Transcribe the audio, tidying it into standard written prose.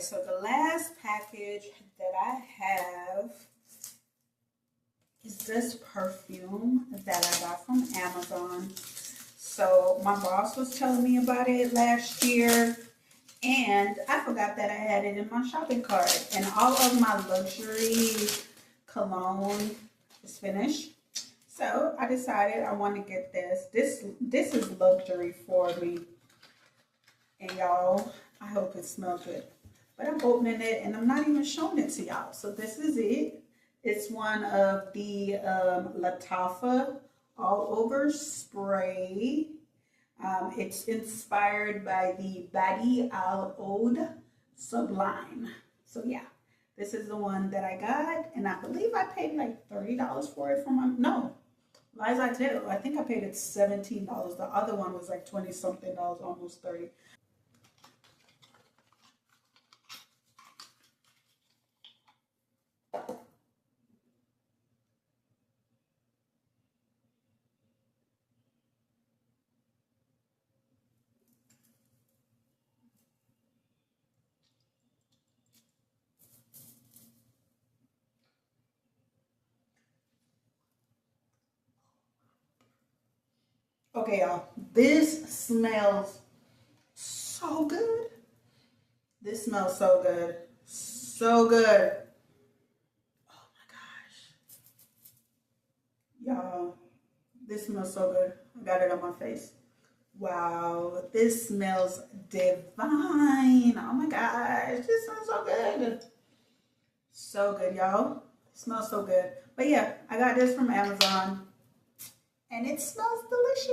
so the last package that I have is this perfume that I got from Amazon. So my boss was telling me about it last year, and I forgot that I had it in my shopping cart. And all of my luxury cologne is finished. So I decided I want to get this. This is luxury for me. And y'all, I hope it smells good. But I'm opening it and I'm not even showing it to y'all. So this is it. It's one of the Latafa all over spray. It's inspired by the Badi Al Oud Sublime. So yeah, this is the one that I got, and I believe I paid like $30 for it from no, lies I tell. I think I paid it $17. The other one was like 20 something dollars, almost 30. Okay, y'all, this smells so good. This smells so good. So good. Oh my gosh. Y'all, this smells so good. I got it on my face. Wow, this smells divine. Oh my gosh, this smells so good. So good, y'all. It smells so good. But yeah, I got this from Amazon and it smells delicious.